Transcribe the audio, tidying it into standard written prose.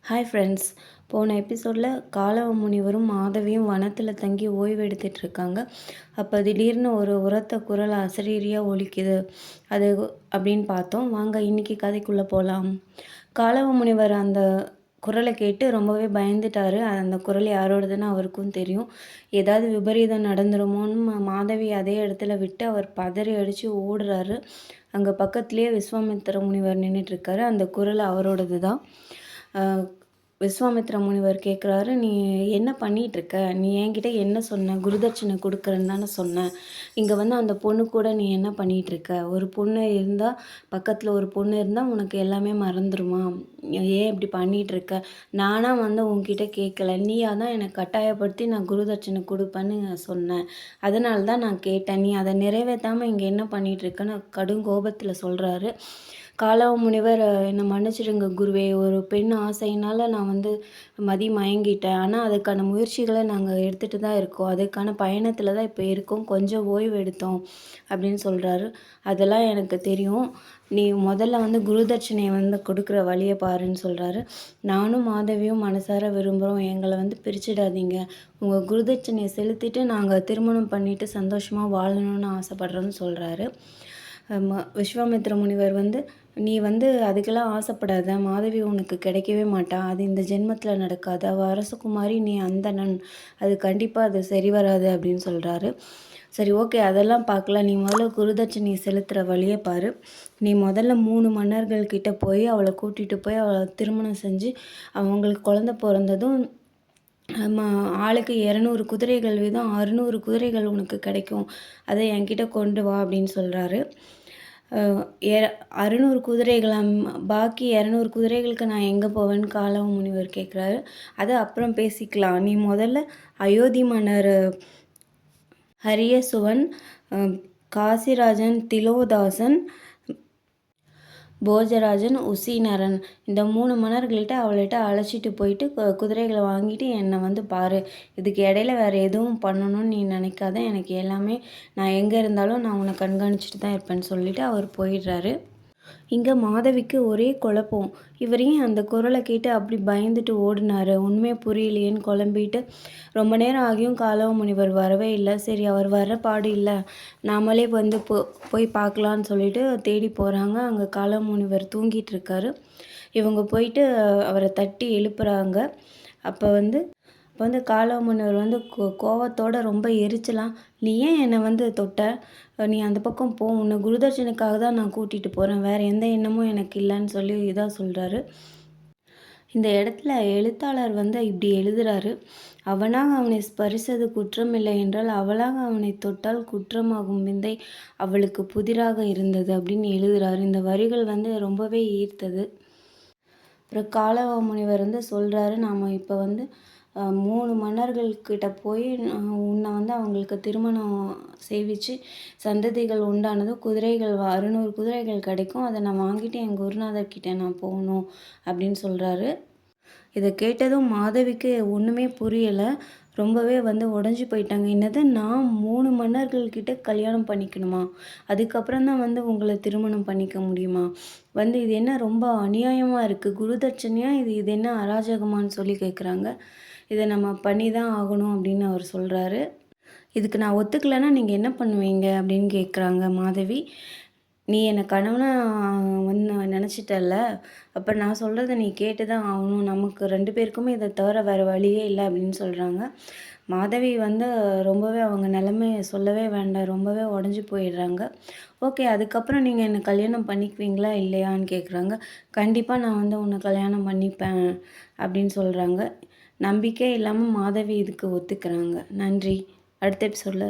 Hi friends. போன எபிசோடில் காலவ முனிவரும் மாதவியும் வனத்தில் தங்கி ஓய்வு எடுத்துகிட்டு இருக்காங்க. அப்போ திடீர்னு ஒரு உரத்த குரல் அசரீரியாக ஒலிக்குது. அது அப்படின்னு பார்த்தோம். வாங்க இன்றைக்கி கதைக்குள்ளே போகலாம். காலவ முனிவர் அந்த குரலை கேட்டு ரொம்பவே பயந்துட்டார். அந்த குரல் யாரோடதுன்னு அவருக்கும் தெரியும். ஏதாவது விபரீதம் நடந்துருமோன்னு மாதவி அதே இடத்துல விட்டு அவர் பதறி அடித்து ஓடுறாரு. அங்கே பக்கத்துலேயே விஸ்வாமித்திர முனிவர் நின்றுட்டுருக்காரு. அந்த குரல் அவரோடது தான். விஸ்வாமித்ர முனிவர் கேட்குறாரு, நீ என்ன பண்ணிகிட்ருக்க? நீ என்கிட்ட என்ன சொன்ன? குருதட்சணை கொடுக்குறேன்னு தானே சொன்னேன். இங்கே வந்து அந்த பொண்ணு கூட நீ என்ன பண்ணிகிட்ருக்க? ஒரு பொண்ணு இருந்தால், பக்கத்தில் ஒரு பொண்ணு இருந்தால் உனக்கு எல்லாமே மறந்துடுமா? ஏன் இப்படி பண்ணிகிட்ருக்க? நானாக வந்து உன்கிட்ட கேட்கல. நீயா தான் என்னை கட்டாயப்படுத்தி நான் குருதட்சணை கொடுப்பேன்னு சொன்னேன். அதனால தான் நான் கேட்டேன். நீ அதை நிறைவேற்றாமல் இங்கே என்ன பண்ணிகிட்ருக்கன்னு கடும் கோபத்தில் சொல்கிறாரு. காலவ முனிவர், என்னை மன்னிச்சிடுங்க குருவே, ஒரு பெண் ஆசையினால் நான் வந்து மயங்கிட்டேன். ஆனால் அதுக்கான முயற்சிகளை நாங்கள் எடுத்துகிட்டு தான் இருக்கோம். அதுக்கான பயணத்தில் தான் இப்போ இருக்கோம். கொஞ்சம் ஓய்வு எடுத்தோம் அப்படின்னு சொல்கிறாரு. அதெல்லாம் எனக்கு தெரியும். நீ முதல்ல வந்து குருதட்சணையை வந்து கொடுக்குற வழியை பாருன்னு சொல்கிறாரு. நானும் மாதவியும் மனசார விரும்புகிறோம். எங்களை வந்து பிரிச்சிடாதீங்க. உங்கள் குருதட்சணையை செலுத்திட்டு நாங்கள் திருமணம் பண்ணிவிட்டு சந்தோஷமாக வாழணும்னு ஆசைப்பட்றோன்னு சொல்கிறாரு. விஸ்வாமித்திர முனிவர் வந்து, நீ வந்து அதுக்கெல்லாம் ஆசைப்படாத. மாதவி உனக்கு கிடைக்கவே மாட்டா. அது இந்த ஜென்மத்தில் நடக்காது. அவள் அரசகுமாரி, நீ அந்தணன். அது கண்டிப்பாக அது சரி வராது அப்படின்னு சொல்கிறாரு. சரி, ஓகே, அதெல்லாம் பார்க்கலாம். நீ முதல்ல குருதட்சணையை செலுத்துகிற வழியை பாரு. நீ முதல்ல 3 மன்னர்கள்கிட்ட போய் அவளை கூட்டிகிட்டு போய் அவளை திருமணம் செஞ்சு அவங்களுக்கு குழந்த பிறந்ததும் ஆளுக்கு 200 குதிரைகள் வீதம் 600 குதிரைகள் உனக்கு கிடைக்கும். அதை என்கிட்ட கொண்டு வா அப்படின்னு சொல்கிறாரு. 600 குதிரைகளாம், பாக்கி 200 குதிரைகளுக்கு நான் எங்கே போவேன்னு காலவ முனிவர் கேட்குறாரு. அதை அப்புறம் பேசிக்கலாம். நீ முதல்ல அயோத்தி மன்னர் ஹரியசுவன், காசிராஜன் திலோதாசன், போஜராஜன், உசீனரன், இந்த 3 மன்னர்கள்கிட்ட அவள்கிட்ட அழைச்சிட்டு போயிட்டு குதிரைகளை வாங்கிட்டு என்னை வந்து பாரு. இதுக்கு இடையில வேறு எதுவும் பண்ணணும்னு நீ நினைக்காத. எனக்கு எல்லாமே, நான் எங்கே இருந்தாலும் நான் உன்னை கண்காணிச்சிட்டு தான் இருப்பேன்னு சொல்லிவிட்டு அவர் போயிடுறாரு. இங்கே மாதவிக்கு ஒரே குழப்பம். இவரையும் அந்த குரலை கேட்டு அப்படி பயந்துட்டு ஓடினார். உண்மையாக புரியலையேன்னு குழம்பிட்டு ரொம்ப நேரம் ஆகியும் காலவ முனிவர் வரவே இல்லை. சரி, அவர் வர பாடு இல்லை, நாமளே வந்து போய் பார்க்கலான்னு சொல்லிட்டு தேடி போகிறாங்க. அங்கே காலவ முனிவர் தூங்கிட்டு இருக்காரு. இவங்க போயிட்டு அவரை தட்டி எழுப்புறாங்க. அப்போ வந்து காலவ முனிவர் வந்து கோவத்தோட ரொம்ப எரிச்சலாம், நீ ஏன் என்னை வந்து தொட்ட? நீ அந்த பக்கம் போ. உன்னை குருதட்சணைக்காக தான் நான் கூட்டிகிட்டு போகிறேன். வேறு எந்த எண்ணமும் எனக்கு இல்லைன்னு சொல்லி இதாக சொல்கிறாரு. இந்த இடத்துல எழுத்தாளர் வந்து இப்படி எழுதுகிறாரு. அவனாக அவனை ஸ்பரிசது குற்றமில்லை என்றால் அவளாக அவனை தொட்டால் குற்றமாகும் விந்தை அவளுக்கு புதிராக இருந்தது அப்படின்னு எழுதுகிறாரு. இந்த வரிகள் வந்து ரொம்பவே ஈர்த்தது. அப்புறம் காலவ முனிவர் வந்து சொல்கிறாரு, நாம் இப்போ வந்து 3 மன்னர்கள்கிட்ட போய் உன்னை வந்து அவங்களுக்கு திருமணம் செய்விச்சு சந்ததிகள் உண்டானதும் குதிரைகள் 600 குதிரைகள் கிடைக்கும். அதை நான் வாங்கிட்டு என் குருநாதர்கிட்ட நான் போகணும் அப்படின்னு சொல்கிறாரு. இதை கேட்டதும் மாதவிக்கு ஒன்றுமே புரியலை. ரொம்பவே வந்து உடஞ்சி போயிட்டாங்க. என்னது, நான் 3 மன்னர்கள்கிட்ட கல்யாணம் பண்ணிக்கணுமா? அதுக்கப்புறம் தான் வந்து உங்களை திருமணம் பண்ணிக்க முடியுமா? வந்து இது என்ன ரொம்ப அநியாயமாக இருக்குது. குருதட்சணையாக இது என்ன அராஜகமானு சொல்லி கேட்குறாங்க. இதை நம்ம பண்ணி தான் ஆகணும் அப்படின்னு அவர் சொல்கிறாரு. இதுக்கு நான் ஒத்துக்கலைன்னா நீங்கள் என்ன பண்ணுவீங்க அப்படின்னு கேட்குறாங்க மாதவி. நீ என்னை கணவனை வந்து நினச்சிட்டல்ல, அப்போ நான் சொல்கிறத நீ கேட்டு தான் ஆகணும். நமக்கு 2 பேருக்குமே இதை தவிர வேறு வழியே இல்லை அப்படின்னு சொல்கிறாங்க. மாதவி வந்து ரொம்பவே அவங்க நிலைமையை சொல்லவே வேண்டாம், ரொம்பவே உடஞ்சி போயிடுறாங்க. ஓகே, அதுக்கப்புறம் நீங்கள் என்னை கல்யாணம் பண்ணிக்குவீங்களா இல்லையான்னு கேட்குறாங்க. கண்டிப்பாக நான் வந்து உன்னை கல்யாணம் பண்ணிப்பேன் அப்படின்னு சொல்கிறாங்க. நம்பிக்கை இல்லாமல் மாதவி இதுக்கு ஒத்துக்கிறாங்க. நன்றி. அடுத்த எபிசோடில்